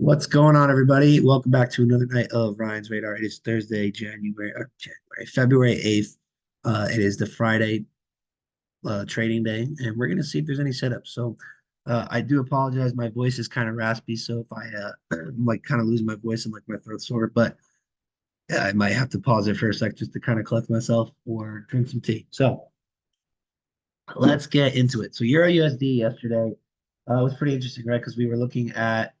What's going on, everybody? Welcome back to another night of Ryan's Radar. It is Thursday, February 8th. It is the Friday trading day, and we're going to see if there's any setups. So I do apologize. My voice is kind of raspy, so if I like kind of lose my voice and like my throat sore, but I might have to pause it for a sec just to kind of collect myself or drink some tea. So let's get into it. So Euro USD yesterday was pretty interesting, right? Because we were looking at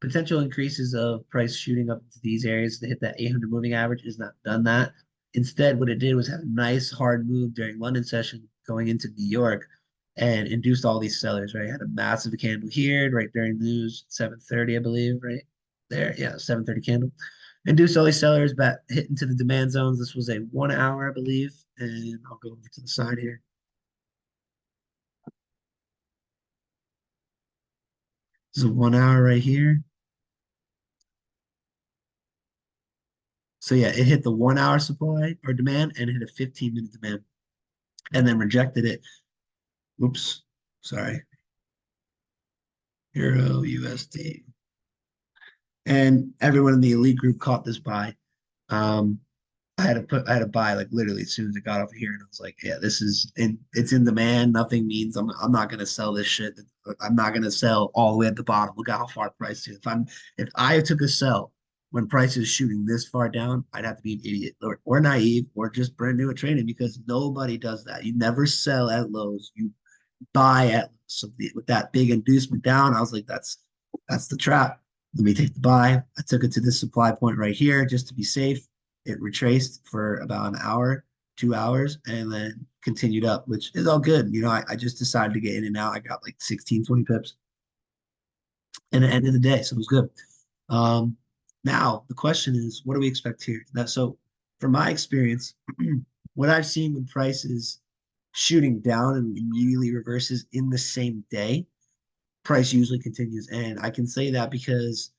potential increases of price shooting up into these areas to hit that 800 moving average. Is not done that. Instead, what it did was have a nice hard move during London session going into New York and induced all these sellers, right? Had a massive candle here right during the news, 7:30, I believe, right there. Yeah, 7:30 candle. Induced all these sellers back hit into the demand zones. This was a 1 hour, I believe. And I'll go over to the side here. This is a 1 hour right here. So yeah, it hit the 1 hour supply or demand and hit a 15-minute demand and then rejected it. Oops, sorry. Euro USD. And everyone in the elite group caught this buy. Um, I had to buy like literally as soon as it got over here, and I was like, yeah, this is in it's in demand. Nothing means I'm not gonna sell this shit. I'm not gonna sell all the way at the bottom. Look at how far the price is. If I took a sell when price is shooting this far down, I'd have to be an idiot or naive or just brand new at trading because nobody does that. You never sell at lows. You buy at so with that big inducement down. I was like, that's the trap. Let me take the buy. I took it to this supply point right here just to be safe. It retraced for about an hour, 2 hours, and then continued up, which is all good. I just decided to get in and out. I got like 16, 20 pips and at the end of the day. So it was good. Um, Now the question is, what do we expect here? So from my experience, what I've seen when price is shooting down and immediately reverses in the same day, price usually continues. And I can say that because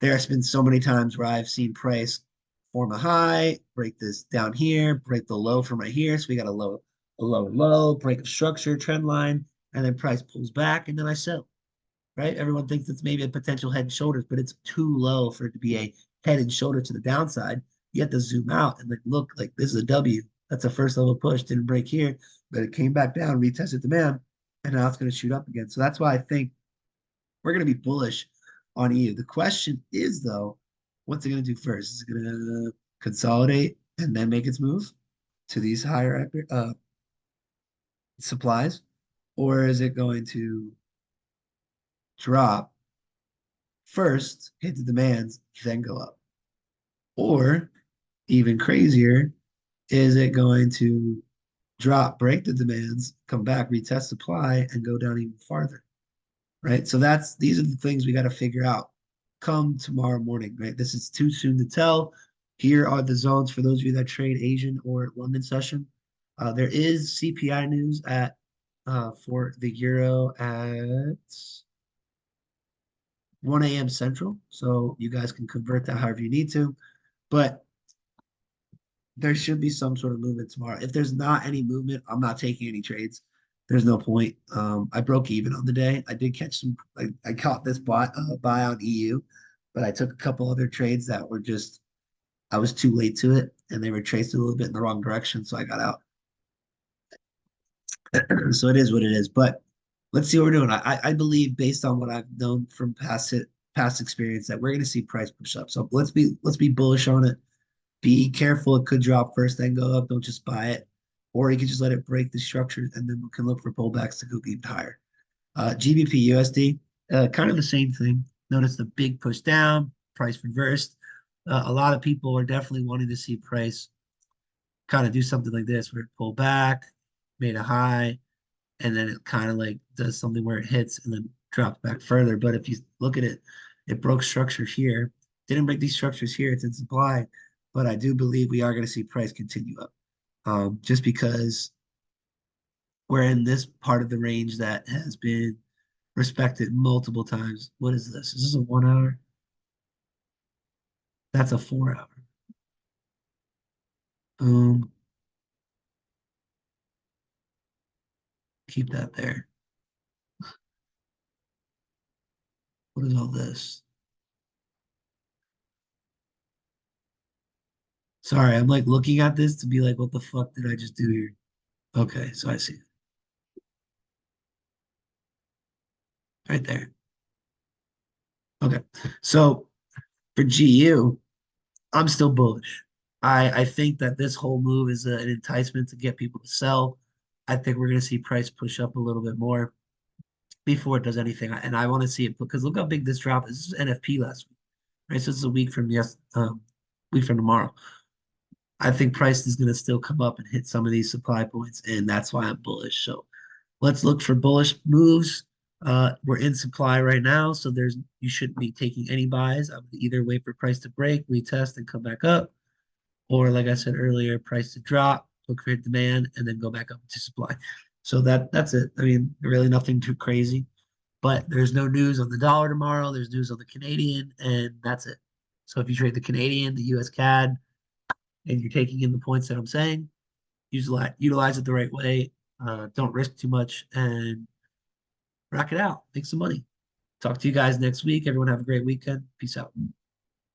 there has been so many times where I've seen price form a high, break this down here, break the low from right here. So we got a low, break of structure, trend line, and then price pulls back, and then I sell. Right? Everyone thinks it's maybe a potential head and shoulders, but it's too low for it to be a head and shoulder to the downside. You have to zoom out and like look like this is a W. That's a first level push, didn't break here, but it came back down, retested demand, and now it's going to shoot up again. So that's why I think we're going to be bullish on EU. The question is, though, what's it going to do first? Is it going to consolidate and then make its move to these higher supplies? Or is it going to drop first, hit the demands, then go up? Or even crazier, is it going to drop, break the demands, come back, retest supply, and go down even farther? Right. So these are the things we got to figure out come tomorrow morning. Right. This is too soon to tell. Here are the zones for those of you that trade Asian or London session. There is CPI news at for the euro at 1 a.m. Central. So you guys can convert that however you need to. But there should be some sort of movement tomorrow. If there's not any movement, I'm not taking any trades. There's no point. I broke even on the day. I did catch some. I caught this buy on EU, but I took a couple other trades that were just I was too late to it, and they were traced a little bit in the wrong direction, so I got out. So it is what it is. But let's see what we're doing. I believe based on what I've known from past experience that we're going to see price push up. So let's be bullish on it. Be careful. It could drop first, then go up. Don't just buy it. Or you can just let it break the structure and then we can look for pullbacks to go even higher. GBPUSD, kind of the same thing. Notice the big push down, price reversed. A lot of people are definitely wanting to see price kind of do something like this where it pull back, made a high, and then it kind of like does something where it hits and then drops back further. But if you look at it, it broke structure here. Didn't break these structures here. It's in supply. But I do believe we are going to see price continue up just because we're in this part of the range that has been respected multiple times. What is this? Is this a 1 hour? That's a 4 hour. Um, Keep that there. What is all this? Sorry, I'm like looking at this to be like, what the fuck did I just do here? Okay, so I see it right there. Okay, so for GU, I'm still bullish. I think that this whole move is an enticement to get people to sell. I think we're going to see price push up a little bit more before it does anything. And I want to see it because look how big this drop is. This is NFP last week, right? So this is a week from tomorrow. I think price is going to still come up and hit some of these supply points, and that's why I'm bullish. So let's look for bullish moves. We're in supply right now, so there's you shouldn't be taking any buys. I would either wait for price to break, retest, and come back up, or like I said earlier, price to drop, will create demand, and then go back up to supply. So that's it. I mean, really nothing too crazy. But there's no news on the dollar tomorrow. There's news on the Canadian, and that's it. So if you trade the Canadian, the US CAD, and you're taking in the points that I'm saying, utilize it the right way. Don't risk too much and rock it out. Make some money. Talk to you guys next week. Everyone have a great weekend. Peace out.